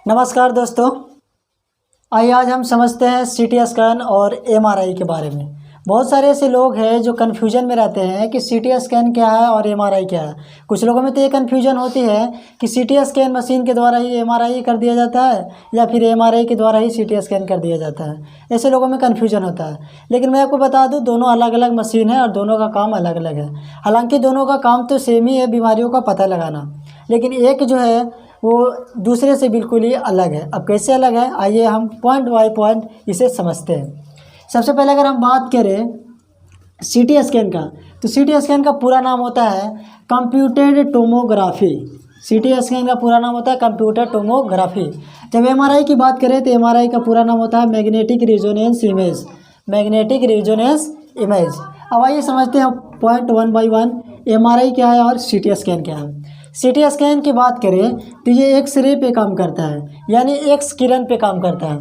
नमस्कार दोस्तों, आइए आज हम समझते हैं सीटी स्कैन और एमआरआई के बारे में। बहुत सारे ऐसे लोग हैं जो कन्फ्यूजन में रहते हैं कि सीटी स्कैन क्या है और एमआरआई क्या है। कुछ लोगों में तो ये कन्फ्यूजन होती है कि सीटी स्कैन मशीन के द्वारा ही एमआरआई कर दिया जाता है या फिर एमआरआई के द्वारा ही सीटी स्कैन कर दिया जाता है। ऐसे लोगों में कन्फ्यूजन होता है, लेकिन मैं आपको बता दूँ दोनों अलग अलग मशीन है और दोनों का काम अलग अलग है। हालाँकि दोनों का काम तो सेम ही है, बीमारियों का पता लगाना, लेकिन एक जो है वो दूसरे से बिल्कुल ही अलग है। अब कैसे अलग है, आइए हम पॉइंट बाय पॉइंट इसे समझते हैं। सबसे पहले अगर हम बात करें सीटी स्कैन का, तो सीटी स्कैन का पूरा नाम होता है कंप्यूटेड टोमोग्राफी। सीटी स्कैन का पूरा नाम होता है कंप्यूटर टोमोग्राफी। जब एमआरआई की बात करें तो एमआरआई का पूरा नाम होता है magnetic resonance image. Magnetic resonance image. अब आइए समझते हैं point one by one, MRI क्या है और सीटी स्कैन क्या है। सीटी स्कैन की बात करें तो ये एक्स-रे पे काम करता है, यानी एक्स किरण पे काम करता है।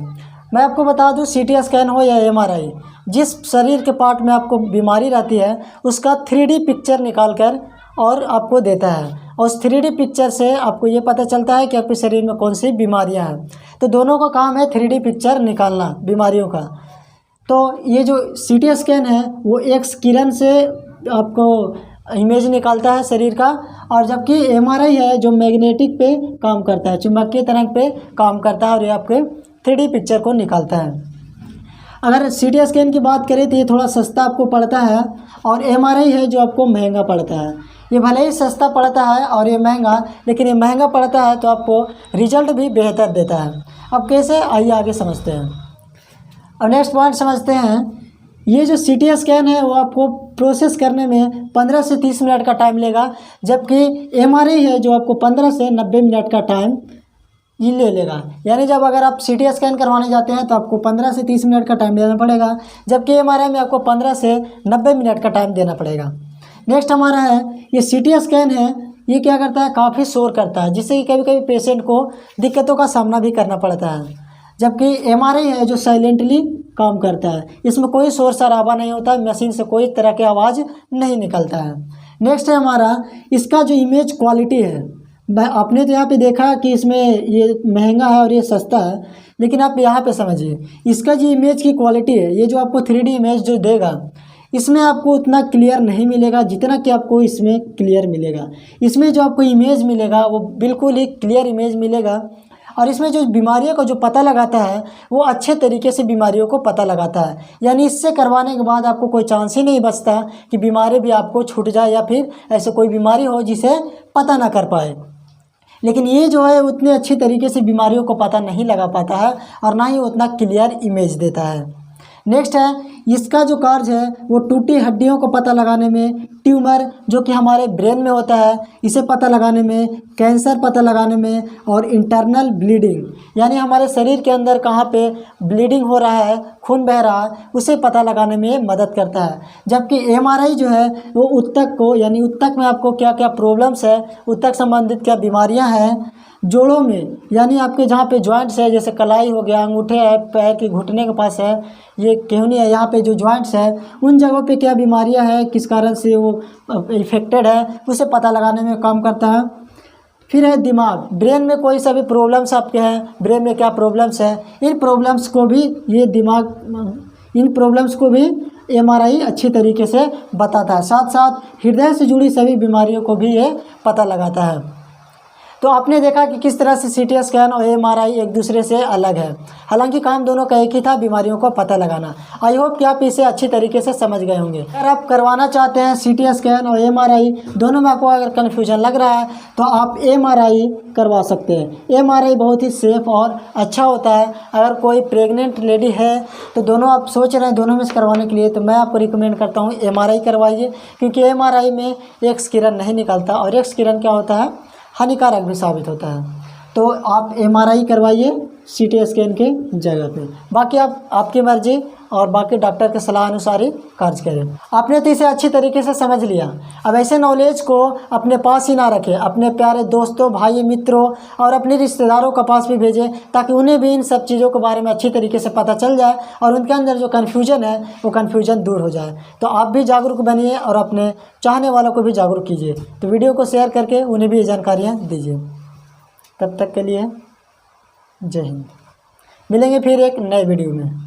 मैं आपको बता दूं, सीटी स्कैन हो या एमआरआई, जिस शरीर के पार्ट में आपको बीमारी रहती है उसका 3D पिक्चर निकाल कर और आपको देता है, और उस 3D पिक्चर से आपको ये पता चलता है कि आपके शरीर में कौन सी बीमारियां हैं। तो दोनों का काम है 3D पिक्चर निकालना बीमारियों का। तो ये जो सीटी स्कैन है वो एक्स किरण से आपको इमेज निकालता है शरीर का, और जबकि एमआरआई है जो मैग्नेटिक पे काम करता है, चुंबकीय तरंग पे काम करता है और ये आपके 3D पिक्चर को निकालता है। अगर सीटी स्कैन की बात करें तो ये थोड़ा सस्ता आपको पड़ता है, और एमआरआई है जो आपको महंगा पड़ता है। ये भले ही सस्ता पड़ता है और ये महंगा, लेकिन ये महंगा पड़ता है तो आपको रिजल्ट भी बेहतर देता है। अब कैसे, आइए आगे समझते हैं। अब नेक्स्ट पॉइंट समझते हैं। ये जो सीटी स्कैन है वो आपको प्रोसेस करने में 15 से 30 मिनट का टाइम लेगा, जबकि एमआरआई है जो आपको 15 से 90 मिनट का टाइम ये ले लेगा। यानी जब अगर आप सीटी स्कैन करवाने जाते हैं तो आपको 15 से 30 मिनट का टाइम देना पड़ेगा, जबकि एमआरआई में आपको 15 से 90 मिनट का टाइम देना पड़ेगा। नेक्स्ट हमारा है ये सीटी स्कैन है, ये क्या करता है, काफ़ी शोर करता है, जिससे कि कभी कभी पेशेंट को दिक्कतों का सामना भी करना पड़ता है। जबकि एमआरआई है जो साइलेंटली काम करता है, इसमें कोई शोर शराबा नहीं होता, मशीन से कोई तरह की आवाज़ नहीं निकलता है। नेक्स्ट है हमारा इसका जो इमेज क्वालिटी है। आपने तो यहाँ पे देखा कि इसमें ये महंगा है और ये सस्ता है, लेकिन आप यहाँ पे समझिए इसका जो इमेज की क्वालिटी है, ये जो आपको 3D इमेज जो देगा, इसमें आपको उतना क्लियर नहीं मिलेगा जितना कि आपको इसमें क्लियर मिलेगा। इसमें जो आपको इमेज मिलेगा वो बिल्कुल ही क्लियर इमेज मिलेगा, और इसमें जो बीमारियों का जो पता लगाता है वो अच्छे तरीके से बीमारियों को पता लगाता है। यानी इससे करवाने के बाद आपको कोई चांस ही नहीं बचता कि बीमारी भी आपको छूट जाए या फिर ऐसे कोई बीमारी हो जिसे पता ना कर पाए। लेकिन ये जो है उतने अच्छी तरीके से बीमारियों को पता नहीं लगा पाता है और ना ही उतना क्लियर इमेज देता है। नेक्स्ट है इसका जो कार्य है वो टूटी हड्डियों को पता लगाने में, ट्यूमर जो कि हमारे ब्रेन में होता है इसे पता लगाने में, कैंसर पता लगाने में, और इंटरनल ब्लीडिंग यानी हमारे शरीर के अंदर कहाँ पे ब्लीडिंग हो रहा है, खून बह रहा है, उसे पता लगाने में मदद करता है। जबकि एमआरआई जो है वो ऊतक को, यानी ऊतक में आपको क्या क्या प्रॉब्लम्स है, ऊतक संबंधित क्या बीमारियाँ हैं, जोड़ों में यानी आपके जहाँ पे जॉइंट्स है, जैसे कलाई हो गया, अंगूठे है, पैर के घुटने के पास है, ये केहनी है, यहाँ पे जो जॉइंट्स है उन जगहों पे क्या बीमारियां हैं, किस कारण से वो इफेक्टेड है, उसे पता लगाने में काम करता है। फिर है दिमाग, ब्रेन में कोई सा भी प्रॉब्लम्स आपके हैं, ब्रेन में क्या प्रॉब्लम्स है, इन प्रॉब्लम्स को भी ये दिमाग, इन प्रॉब्लम्स को भी एमआरआई अच्छी तरीके से बताता है। साथ साथ हृदय से जुड़ी सभी बीमारियों को भी ये पता लगाता है। तो आपने देखा कि किस तरह से सीटी स्कैन और एमआरआई एक दूसरे से अलग है, हालांकि काम दोनों का एक ही था, बीमारियों को पता लगाना। आई होप कि आप इसे अच्छी तरीके से समझ गए होंगे। अगर आप करवाना चाहते हैं सीटी स्कैन और एमआरआई दोनों में आपको अगर कन्फ्यूजन लग रहा है तो आप एमआरआई करवा सकते हैं। एमआरआई बहुत ही सेफ और अच्छा होता है। अगर कोई प्रेग्नेंट लेडी है तो दोनों आप सोच रहे हैं दोनों में से करवाने के लिए, तो मैं आपको रिकमेंड करता हूँ एमआरआई करवाइए, क्योंकि एमआरआई में एक्स किरण नहीं निकलता, और एक्स किरण क्या होता है, हानिकारक भी साबित होता है। तो आप एमआरआई करवाइए सीटी स्कैन के जगह पे। बाकी आप आपकी मर्जी और बाकी डॉक्टर के सलाह अनुसार ही कार्य करें। आपने तो इसे अच्छी तरीके से समझ लिया। अब ऐसे नॉलेज को अपने पास ही ना रखें, अपने प्यारे दोस्तों, भाई, मित्रों और अपने रिश्तेदारों के पास भी भेजें, ताकि उन्हें भी इन सब चीज़ों के बारे में अच्छी तरीके से पता चल जाए और उनके अंदर जो कन्फ्यूजन है वो कन्फ्यूजन दूर हो जाए। तो आप भी जागरूक बनिए और अपने चाहने वालों को भी जागरूक कीजिए। तो वीडियो को शेयर करके उन्हें भी ये जानकारियाँ दीजिए। तब तक के लिए जय हिंद। मिलेंगे फिर एक नए वीडियो में।